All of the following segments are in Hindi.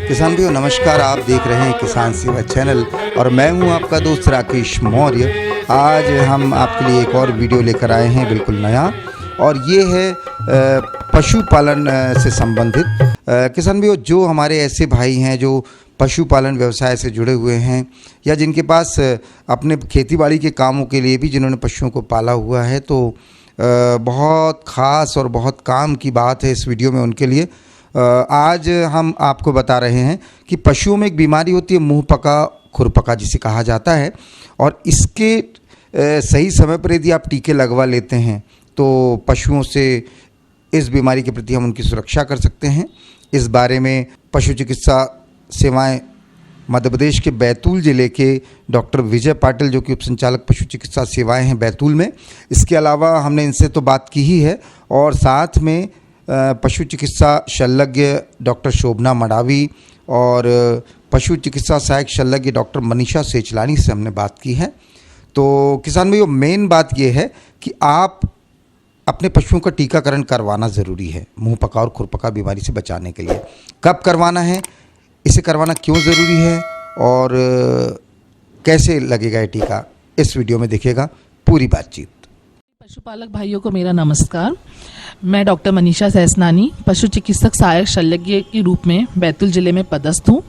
किसान भाइयों नमस्कार, आप देख रहे हैं किसान सेवा चैनल और मैं हूं आपका दोस्त राकेश मौर्य। आज हम आपके लिए एक और वीडियो लेकर आए हैं बिल्कुल नया, और ये है पशुपालन से संबंधित। किसान भाइयों, जो हमारे ऐसे भाई हैं जो पशुपालन व्यवसाय से जुड़े हुए हैं या जिनके पास अपने खेतीबाड़ी के कामों के लिए भी जिन्होंने पशुओं को पाला हुआ है, तो बहुत ख़ास और बहुत काम की बात है इस वीडियो में उनके लिए। आज हम आपको बता रहे हैं कि पशुओं में एक बीमारी होती है मुंह पका खुरपका जिसे कहा जाता है, और इसके सही समय पर यदि आप टीके लगवा लेते हैं तो पशुओं से इस बीमारी के प्रति हम उनकी सुरक्षा कर सकते हैं। इस बारे में पशु चिकित्सा सेवाएं मध्य प्रदेश के बैतूल ज़िले के डॉक्टर विजय पाटिल, जो कि उप संचालक पशु चिकित्सा सेवाएं हैं बैतूल में, इसके अलावा हमने इनसे तो बात की ही है, और साथ में पशु चिकित्सा शल्यज्ञ डॉक्टर शोभना मडावी और पशु चिकित्सा सहायक शल्यज्ञ डॉक्टर मनीषा सेचलानी से हमने बात की है। तो किसान भाइयों, मेन बात यह है कि आप अपने पशुओं का टीकाकरण करवाना ज़रूरी है मुंह पका और खुरपका बीमारी से बचाने के लिए। कब करवाना है, इसे करवाना क्यों ज़रूरी है और कैसे लगेगा ये टीका, इस वीडियो में देखिएगा पूरी बातचीत। पशुपालक भाइयों को मेरा नमस्कार। मैं डॉक्टर मनीषा सेचलानी पशु चिकित्सक सहायक शल्यज्ञ के रूप में बैतूल जिले में पदस्थ हूँ।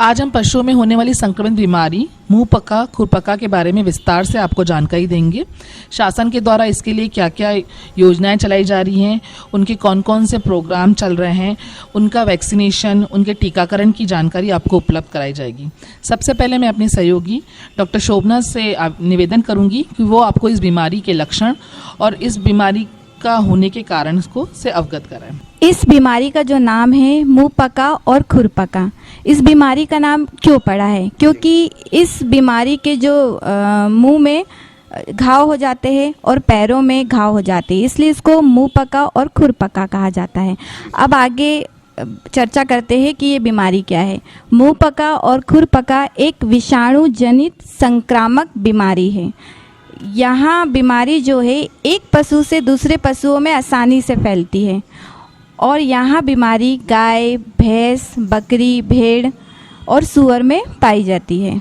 आज हम पशुओं में होने वाली संक्रमित बीमारी मुंह पका खुरपका के बारे में विस्तार से आपको जानकारी देंगे। शासन के द्वारा इसके लिए क्या क्या योजनाएं चलाई जा रही हैं, उनके कौन कौन से प्रोग्राम चल रहे हैं, उनका वैक्सीनेशन, उनके टीकाकरण की जानकारी आपको उपलब्ध कराई जाएगी। सबसे पहले मैं अपनी सहयोगी डॉक्टर शोभना से निवेदन करूंगी कि वो आपको इस बीमारी के लक्षण और इस बीमारी का होने के कारण को से अवगत कराएं। इस बीमारी का जो नाम है मुंह पका और खुरपका, इस बीमारी का नाम क्यों पड़ा है? क्योंकि इस बीमारी के जो मुंह में घाव हो जाते हैं और पैरों में घाव हो जाते हैं, इसलिए इसको मुंह पका और खुरपका कहा जाता है। अब आगे चर्चा करते हैं कि ये बीमारी क्या है। मुंह पका और खुरपका एक विषाणु जनित संक्रामक बीमारी है। यहाँ बीमारी जो है एक पशु से दूसरे पशुओं में आसानी से फैलती है, और यहाँ बीमारी गाय, भैंस, बकरी, भेड़ और सूअर में पाई जाती है।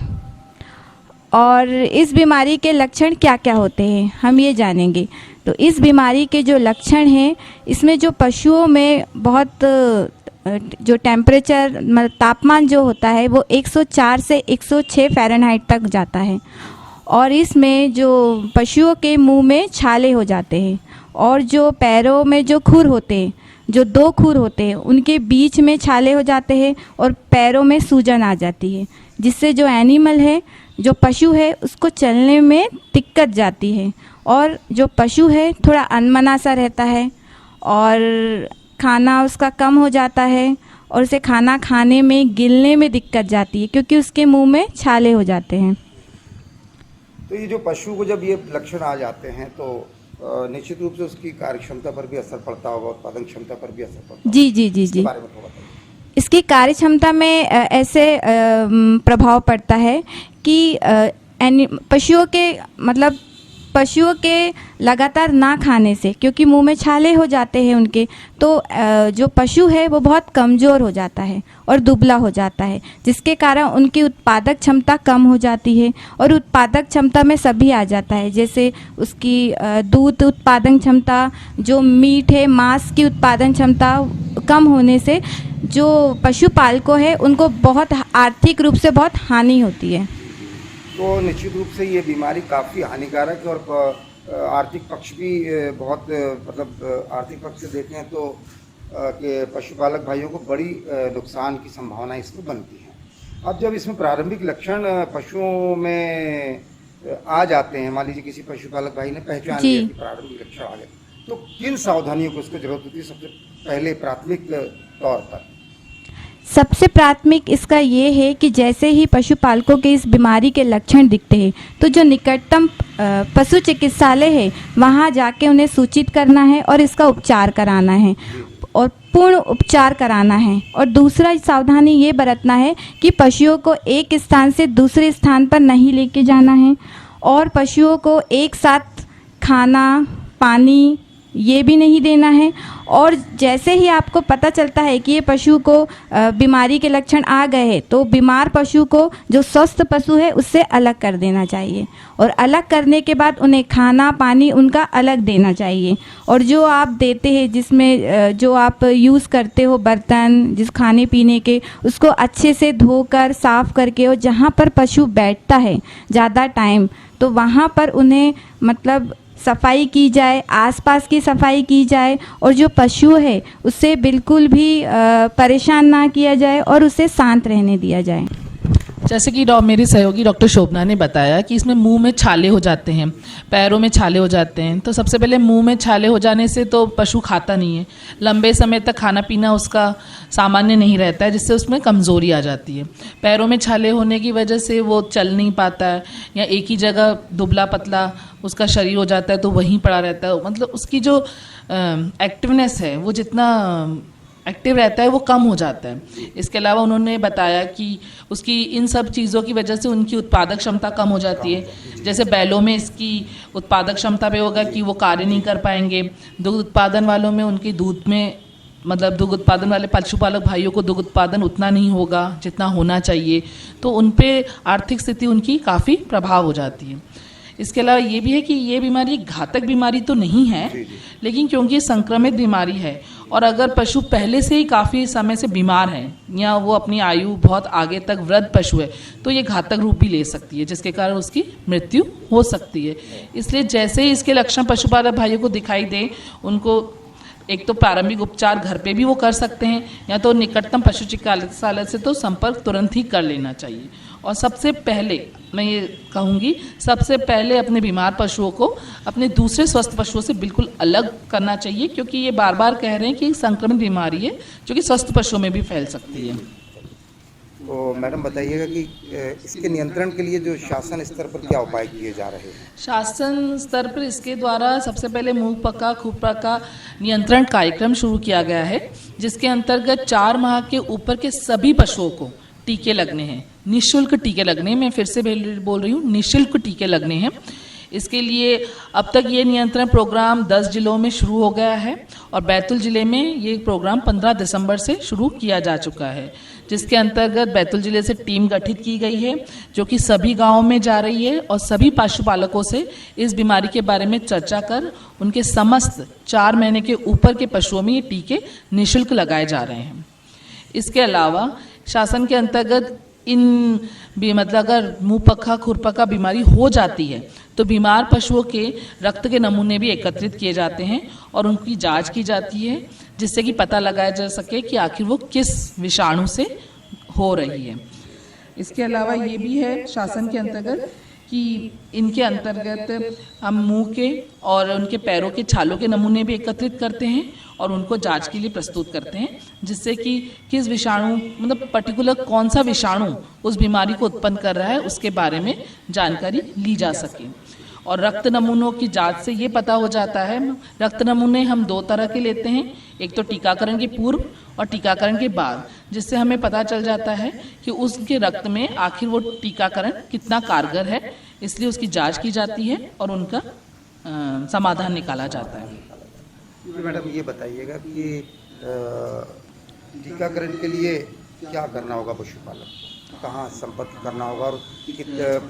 और इस बीमारी के लक्षण क्या क्या होते हैं हम ये जानेंगे। तो इस बीमारी के जो लक्षण हैं, इसमें जो पशुओं में बहुत जो टेम्परेचर मतलब तापमान जो होता है वो 104 से 106 फ़ारेनहाइट तक जाता है, और इसमें जो पशुओं के मुंह में छाले हो जाते हैं, और जो पैरों में जो खुर होते हैं, जो 2 खुर होते हैं, उनके बीच में छाले हो जाते हैं और पैरों में सूजन आ जाती है, जिससे जो एनिमल है, जो पशु है, उसको चलने में दिक्कत जाती है, और जो पशु है थोड़ा अनमना सा रहता है और खाना उसका कम हो जाता है, और उसे खाना खाने में गिलने में दिक्कत जाती है क्योंकि उसके मुंह में छाले हो जाते हैं। तो ये जो पशु को जब ये लक्षण आ जाते हैं तो निश्चित रूप से उसकी कार्य क्षमता पर भी असर पड़ता होगा, उत्पादन क्षमता पर भी असर पड़ता होगा। जी जी जी जी। बारे में थोड़ा बताइए। इसकी कार्य क्षमता में ऐसे प्रभाव पड़ता है कि पशुओं के मतलब पशुओं के लगातार ना खाने से, क्योंकि मुंह में छाले हो जाते हैं उनके, तो जो पशु है वो बहुत कमज़ोर हो जाता है और दुबला हो जाता है, जिसके कारण उनकी उत्पादक क्षमता कम हो जाती है। और उत्पादक क्षमता में सभी आ जाता है, जैसे उसकी दूध उत्पादन क्षमता, जो मीट है, मांस की उत्पादन क्षमता कम होने से जो पशुपालकों है उनको बहुत आर्थिक रूप से बहुत हानि होती है। तो निश्चित रूप से ये बीमारी काफ़ी हानिकारक है, और आर्थिक पक्ष भी बहुत मतलब आर्थिक पक्ष से देखें तो कि पशुपालक भाइयों को बड़ी नुकसान की संभावना इसमें बनती है। अब जब इसमें प्रारंभिक लक्षण पशुओं में आ जाते हैं, मान लीजिए किसी पशुपालक भाई ने पहचान लिया कि प्रारंभिक लक्षण आ गए, तो किन सावधानियों को उसको जरूरत होती है सबसे पहले प्राथमिक तौर पर? सबसे प्राथमिक इसका ये है कि जैसे ही पशुपालकों के इस बीमारी के लक्षण दिखते हैं तो जो निकटतम पशु चिकित्सालय है वहाँ जाके उन्हें सूचित करना है और इसका उपचार कराना है, और पूर्ण उपचार कराना है। और दूसरा सावधानी ये बरतना है कि पशुओं को एक स्थान से दूसरे स्थान पर नहीं लेके जाना है, और पशुओं को एक साथ खाना, पानी ये भी नहीं देना है। और जैसे ही आपको पता चलता है कि ये पशु को बीमारी के लक्षण आ गए हैं, तो बीमार पशु को जो स्वस्थ पशु है उससे अलग कर देना चाहिए, और अलग करने के बाद उन्हें खाना पानी उनका अलग देना चाहिए। और जो आप देते हैं, जिसमें जो आप यूज़ करते हो बर्तन, जिस खाने पीने के, उसको अच्छे से धोकर साफ़ करके, और जहाँ पर पशु बैठता है ज़्यादा टाइम, तो वहाँ पर उन्हें मतलब सफाई की जाए, आसपास की सफाई की जाए, और जो पशु है उससे बिल्कुल भी परेशान ना किया जाए और उसे शांत रहने दिया जाए। जैसे कि मेरी सहयोगी डॉक्टर शोभना ने बताया कि इसमें मुंह में छाले हो जाते हैं, पैरों में छाले हो जाते हैं। तो सबसे पहले मुंह में छाले हो जाने से तो पशु खाता नहीं है, लंबे समय तक खाना पीना उसका सामान्य नहीं रहता है, जिससे उसमें कमज़ोरी आ जाती है। पैरों में छाले होने की वजह से वो चल नहीं पाता है, या एक ही जगह दुबला पतला उसका शरीर हो जाता है, तो वहीं पड़ा रहता है। मतलब उसकी जो एक्टिवनेस है, वो जितना एक्टिव रहता है वो कम हो जाता है। इसके अलावा उन्होंने बताया कि उसकी इन सब चीज़ों की वजह से उनकी उत्पादक क्षमता कम हो जाती है। जैसे बैलों में इसकी उत्पादक क्षमता पे होगा कि वो कार्य नहीं कर पाएंगे। दुग्ध उत्पादन वालों में उनकी दूध में मतलब दुग्ध उत्पादन वाले पशुपालक भाइयों को दुग्ध उत्पादन उतना नहीं होगा जितना होना चाहिए, तो उन पे आर्थिक स्थिति उनकी काफ़ी प्रभाव हो जाती है। इसके अलावा ये भी है कि ये बीमारी घातक बीमारी तो नहीं है, लेकिन क्योंकि संक्रमित बीमारी है, और अगर पशु पहले से ही काफ़ी समय से बीमार है, या वो अपनी आयु बहुत आगे तक वृद्ध पशु है, तो ये घातक रूप भी ले सकती है, जिसके कारण उसकी मृत्यु हो सकती है। इसलिए जैसे ही इसके लक्षण पशुपालक भाइयों को दिखाई दे, उनको एक तो प्रारंभिक उपचार घर पे भी वो कर सकते हैं, या तो निकटतम पशु चिकित्सालय से तो संपर्क तुरंत ही कर लेना चाहिए। और सबसे पहले मैं ये कहूँगी, सबसे पहले अपने बीमार पशुओं को अपने दूसरे स्वस्थ पशुओं से बिल्कुल अलग करना चाहिए, क्योंकि ये बार बार कह रहे हैं कि संक्रमित बीमारी है जो कि स्वस्थ पशुओं में भी फैल सकती है। तो मैडम बताइएगा कि इसके नियंत्रण के लिए जो शासन स्तर पर क्या उपाय किए जा रहे हैं? शासन स्तर पर इसके द्वारा सबसे पहले मुंह पका खुरपका का नियंत्रण कार्यक्रम शुरू किया गया है, जिसके अंतर्गत 4 माह के ऊपर के सभी पशुओं को टीके लगने हैं, निःशुल्क टीके लगने हैं। मैं फिर से बोल रही हूँ, निःशुल्क टीके लगने हैं। इसके लिए अब तक ये नियंत्रण प्रोग्राम 10 जिलों में शुरू हो गया है, और बैतूल जिले में ये प्रोग्राम 15 दिसंबर से शुरू किया जा चुका है, जिसके अंतर्गत बैतूल जिले से टीम गठित की गई है, जो कि सभी गांवों में जा रही है और सभी पशुपालकों से इस बीमारी के बारे में चर्चा कर उनके समस्त 4 महीने के ऊपर के पशुओं में ये टीके निःशुल्क लगाए जा रहे हैं। इसके अलावा शासन के अंतर्गत इन भी मतलब अगर मुंह पका खुरपका बीमारी हो जाती है, तो बीमार पशुओं के रक्त के नमूने भी एकत्रित किए जाते हैं और उनकी जांच की जाती है, जिससे कि पता लगाया जा सके कि आखिर वो किस विषाणु से हो रही है। इसके अलावा ये भी है शासन के अंतर्गत कि इनके अंतर्गत हम मुंह के और उनके पैरों के छालों के नमूने भी एकत्रित करते हैं और उनको जांच के लिए प्रस्तुत करते हैं, जिससे कि किस विषाणु मतलब पर्टिकुलर कौन सा विषाणु उस बीमारी को उत्पन्न कर रहा है उसके बारे में जानकारी ली जा सके। और रक्त नमूनों की जांच से ये पता हो जाता है, रक्त नमूने हम 2 तरह के लेते हैं, एक तो टीकाकरण के पूर्व और टीकाकरण के बाद, जिससे हमें पता चल जाता है कि उसके रक्त में आखिर वो टीकाकरण कितना कारगर है, इसलिए उसकी जांच की जाती है और उनका समाधान निकाला जाता है। मैडम ये बताइएगा कि टीकाकरण के लिए क्या करना होगा, पशुपालक कहाँ संपर्क करना होगा और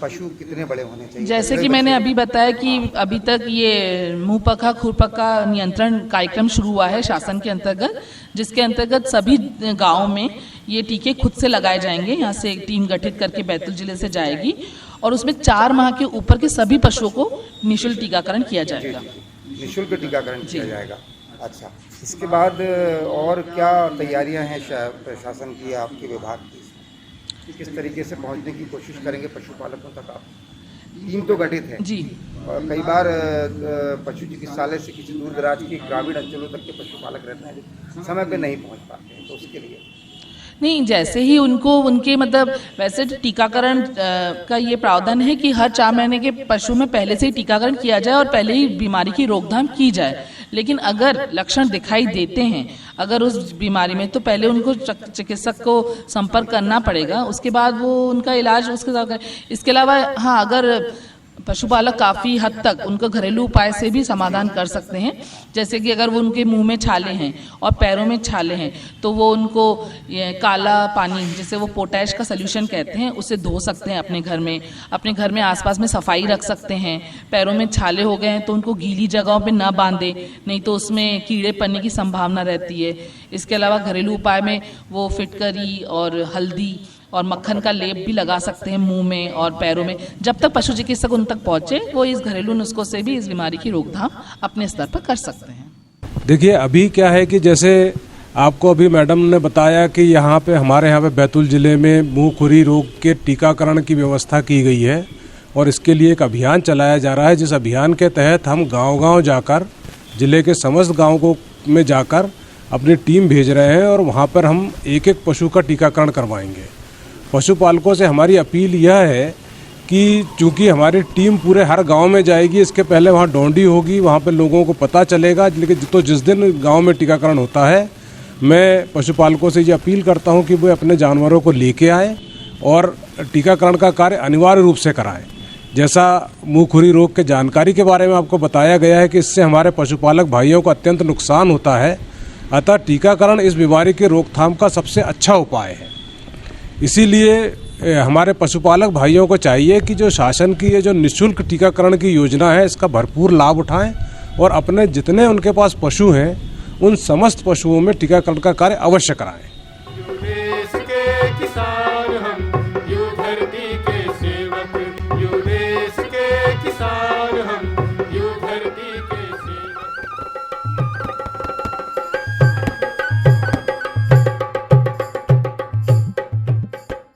पशु कितने बड़े होने चाहिए? जैसे कि मैंने अभी बताया कि अभी तक ये मुंह पका खुरपका नियंत्रण कार्यक्रम शुरू हुआ है शासन के अंतर्गत, जिसके अंतर्गत सभी गाँव में ये टीके खुद से लगाए जाएंगे। यहाँ से एक टीम गठित करके बैतूल जिले से जाएगी और उसमें 4 माह के ऊपर के सभी पशुओं को निःशुल्क टीकाकरण किया जाएगा। निःशुल्क टीकाकरण किया जाएगा। अच्छा, इसके बाद और क्या तैयारियां हैं प्रशासन की, आपके विभाग की? किस तरीके से पहुंचने की कोशिश करेंगे पशुपालकों तक? आप टीम तो गठित है जी, और कई बार पशु चिकित्सालय से किसी दूर दराज के ग्रामीण अंचलों तक के पशुपालक रहते हैं जो समय पे नहीं पहुंच पाते हैं, तो उसके लिए नहीं, जैसे ही उनको उनके मतलब वैसे टीकाकरण का ये प्रावधान है कि हर 4 महीने के पशु में पहले से ही टीकाकरण किया जाए और पहले ही बीमारी की रोकथाम की जाए। लेकिन अगर लक्षण दिखाई देते हैं अगर उस बीमारी में, तो पहले उनको चिकित्सक को संपर्क करना पड़ेगा, उसके बाद वो उनका इलाज उसके साथ। इसके अलावा हाँ, अगर पशुपालक काफ़ी हद तक उनको घरेलू उपाय से भी समाधान कर सकते हैं। जैसे कि अगर वो उनके मुंह में छाले हैं और पैरों में छाले हैं तो वो उनको काला पानी, जिसे वो पोटैश का सल्यूशन कहते हैं, उसे धो सकते हैं अपने घर में आसपास में सफाई रख सकते हैं। पैरों में छाले हो गए हैं तो उनको गीली जगहों पे ना बांधे, नहीं तो उसमें कीड़े पड़ने की संभावना रहती है। इसके अलावा घरेलू उपाय में वो फिटकरी और हल्दी और मक्खन का लेप भी लगा सकते हैं मुंह में और पैरों में। जब तक पशु चिकित्सक उन तक पहुंचे वो इस घरेलू नुस्खों से भी इस बीमारी की रोकथाम अपने स्तर पर कर सकते हैं। देखिए, अभी क्या है कि जैसे आपको अभी मैडम ने बताया कि हमारे यहाँ पे बैतूल ज़िले में मुंह खुरी रोग के टीकाकरण की व्यवस्था की गई है और इसके लिए एक अभियान चलाया जा रहा है, जिस अभियान के तहत हम गांव-गांव जाकर, ज़िले के समस्त गाँव में जाकर अपनी टीम भेज रहे हैं और वहाँ पर हम एक एक पशु का टीकाकरण करवाएंगे। पशुपालकों से हमारी अपील यह है कि चूंकि हमारी टीम पूरे हर गांव में जाएगी, इसके पहले वहां डोंडी होगी, वहां पर लोगों को पता चलेगा। लेकिन तो जिस दिन गांव में टीकाकरण होता है, मैं पशुपालकों से ये अपील करता हूं कि वो अपने जानवरों को लेके आए और टीकाकरण का कार्य अनिवार्य रूप से कराएं। जैसा मुंह खुरी रोग के जानकारी के बारे में आपको बताया गया है कि इससे हमारे पशुपालक भाइयों को अत्यंत नुकसान होता है, अतः टीकाकरण इस बीमारी की रोकथाम का सबसे अच्छा उपाय है। इसीलिए हमारे पशुपालक भाइयों को चाहिए कि जो शासन की ये जो निःशुल्क टीकाकरण की योजना है, इसका भरपूर लाभ उठाएं और अपने जितने उनके पास पशु हैं उन समस्त पशुओं में टीकाकरण का कार्य अवश्य कराएं।